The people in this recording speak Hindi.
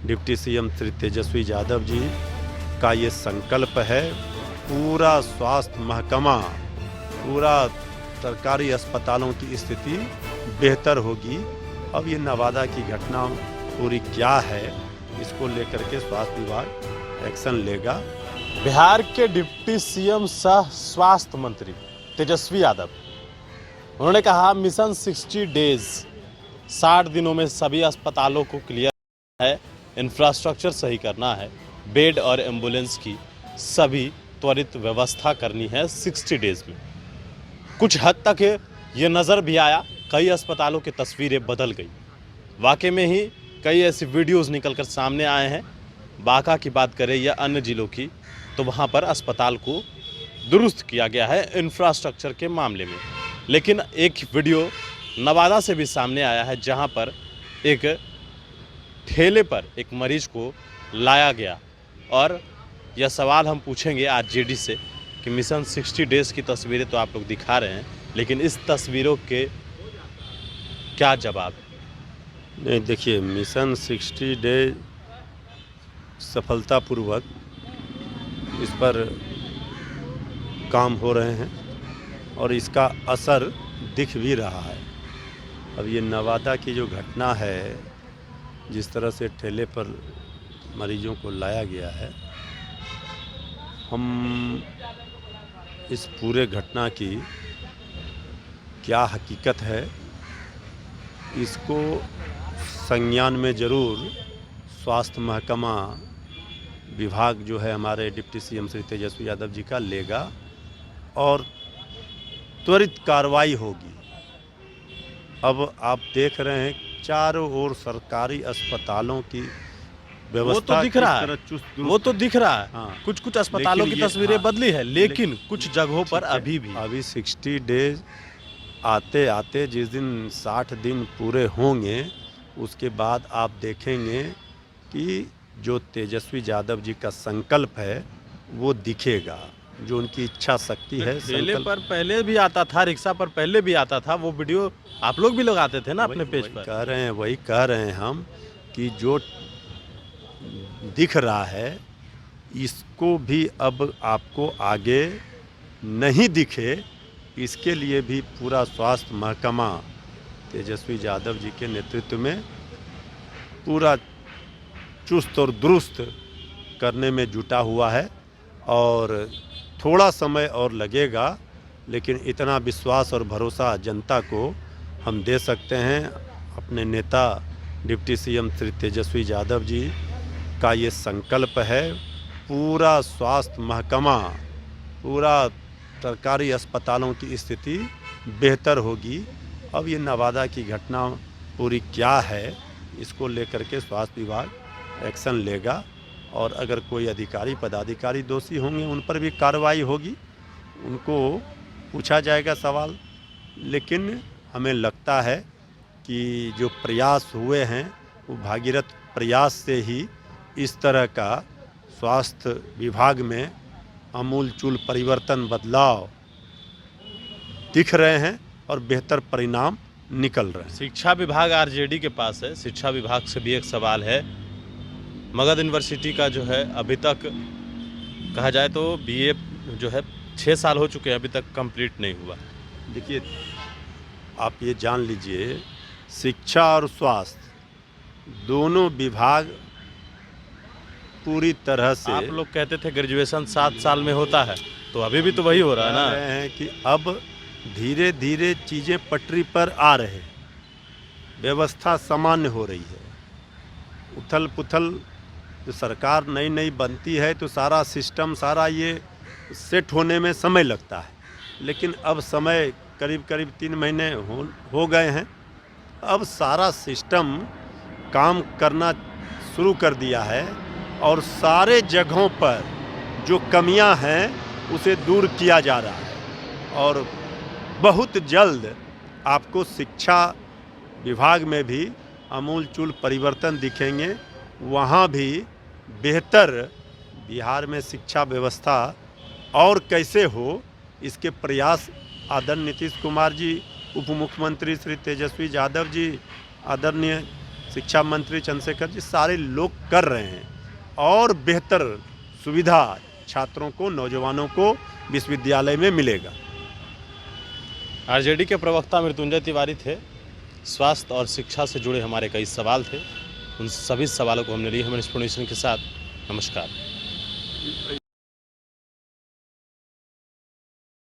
डिप्टी सीएम श्री तेजस्वी यादव जी का ये संकल्प है। पूरा स्वास्थ्य महकमा, पूरा सरकारी अस्पतालों की स्थिति बेहतर होगी। अब ये नवादा की घटना पूरी क्या है, इसको लेकर के स्वास्थ्य विभाग एक्शन लेगा। बिहार के डिप्टी सीएम सह स्वास्थ्य मंत्री तेजस्वी यादव, उन्होंने कहा मिशन 60 डेज, 60 दिनों में सभी अस्पतालों को क्लियर है, इंफ्रास्ट्रक्चर सही करना है, बेड और एम्बुलेंस की सभी त्वरित व्यवस्था करनी है 60 डेज में। कुछ हद तक ये नज़र भी आया, कई अस्पतालों की तस्वीरें बदल गई। वाकई में ही कई ऐसी वीडियोस निकलकर सामने आए हैं। बांका की बात करें या अन्य जिलों की, तो वहाँ पर अस्पताल को दुरुस्त किया गया है इंफ्रास्ट्रक्चर के मामले में। लेकिन एक वीडियो नवादा से भी सामने आया है, जहाँ पर एक ठेले पर एक मरीज को लाया गया। और यह सवाल हम पूछेंगे आज जेडी से कि मिशन 60 डेज की तस्वीरें तो आप लोग दिखा रहे हैं, लेकिन इस तस्वीरों के क्या जवाब? नहीं, देखिए, मिशन 60 डे सफलतापूर्वक इस पर काम हो रहे हैं और इसका असर दिख भी रहा है। अब ये नवादा की जो घटना है, जिस तरह से ठेले पर मरीजों को लाया गया है, हम इस पूरे घटना की क्या हकीकत है, इसको संज्ञान में ज़रूर स्वास्थ्य महकमा विभाग जो है हमारे डिप्टी सीएम श्री तेजस्वी यादव जी का लेगा और त्वरित कार्रवाई होगी। अब आप देख रहे हैं चारों ओर सरकारी अस्पतालों की व्यवस्था, वो तो दिख रहा है, वो तो दिख रहा है। हाँ, कुछ अस्पतालों की तस्वीरें बदली है, लेकिन कुछ जगहों पर अभी 60 डेज आते आते जिस दिन 60 दिन पूरे होंगे, उसके बाद आप देखेंगे कि जो तेजस्वी यादव जी का संकल्प है वो दिखेगा, जो उनकी इच्छा शक्ति है। ठेले पर पहले भी आता था, रिक्शा पर पहले भी आता था, वो वीडियो आप लोग भी लगाते थे ना अपने पेज पर। वही कह रहे हैं हम कि जो दिख रहा है इसको भी अब आपको आगे नहीं दिखे, इसके लिए भी पूरा स्वास्थ्य महकमा तेजस्वी यादव जी के नेतृत्व में पूरा चुस्त और दुरुस्त करने में जुटा हुआ है। और थोड़ा समय और लगेगा, लेकिन इतना विश्वास और भरोसा जनता को हम दे सकते हैं। अपने नेता डिप्टी सीएम श्री तेजस्वी यादव जी का ये संकल्प है। पूरा स्वास्थ्य महकमा, पूरा सरकारी अस्पतालों की स्थिति बेहतर होगी। अब ये नवादा की घटना पूरी क्या है, इसको लेकर के स्वास्थ्य विभाग एक्शन लेगा और अगर कोई अधिकारी पदाधिकारी दोषी होंगे उन पर भी कार्रवाई होगी, उनको पूछा जाएगा सवाल। लेकिन हमें लगता है कि जो प्रयास हुए हैं वो भागीरथ प्रयास से ही इस तरह का स्वास्थ्य विभाग में आमूलचूल परिवर्तन, बदलाव दिख रहे हैं और बेहतर परिणाम निकल रहे हैं। शिक्षा विभाग आरजेडी के पास है। शिक्षा विभाग से भी एक सवाल है। मगध यूनिवर्सिटी का जो है अभी तक कहा जाए तो बीए जो है 6 साल हो चुके हैं, अभी तक कंप्लीट नहीं हुआ। देखिए, आप ये जान लीजिए, शिक्षा और स्वास्थ्य दोनों विभाग पूरी तरह से, आप लोग कहते थे ग्रेजुएशन 7 साल में होता है, तो अभी भी तो वही हो रहा है ना। रहे हैं कि अब धीरे धीरे चीज़ें पटरी पर आ रहे हैं, व्यवस्था सामान्य हो रही है। उथल पुथल जो सरकार नई नई बनती है तो सारा सिस्टम, सारा ये सेट होने में समय लगता है, लेकिन अब समय करीब 3 महीने हो गए हैं। अब सारा सिस्टम काम करना शुरू कर दिया है और सारे जगहों पर जो कमियां हैं उसे दूर किया जा रहा है। और बहुत जल्द आपको शिक्षा विभाग में भी आमूलचूल परिवर्तन दिखेंगे। वहाँ भी बेहतर बिहार में शिक्षा व्यवस्था और कैसे हो, इसके प्रयास आदरणीय नीतीश कुमार जी, उप मुख्यमंत्री श्री तेजस्वी यादव जी, आदरणीय शिक्षा मंत्री चंद्रशेखर जी, सारे लोग कर रहे हैं और बेहतर सुविधा छात्रों को, नौजवानों को विश्वविद्यालय में मिलेगा। आरजेडी के प्रवक्ता मृत्युंजय तिवारी थे। स्वास्थ्य और शिक्षा से जुड़े हमारे कई सवाल थे, उन सभी सवालों को हमने लिए। हमारे इन्फॉर्मेशन के साथ नमस्कार।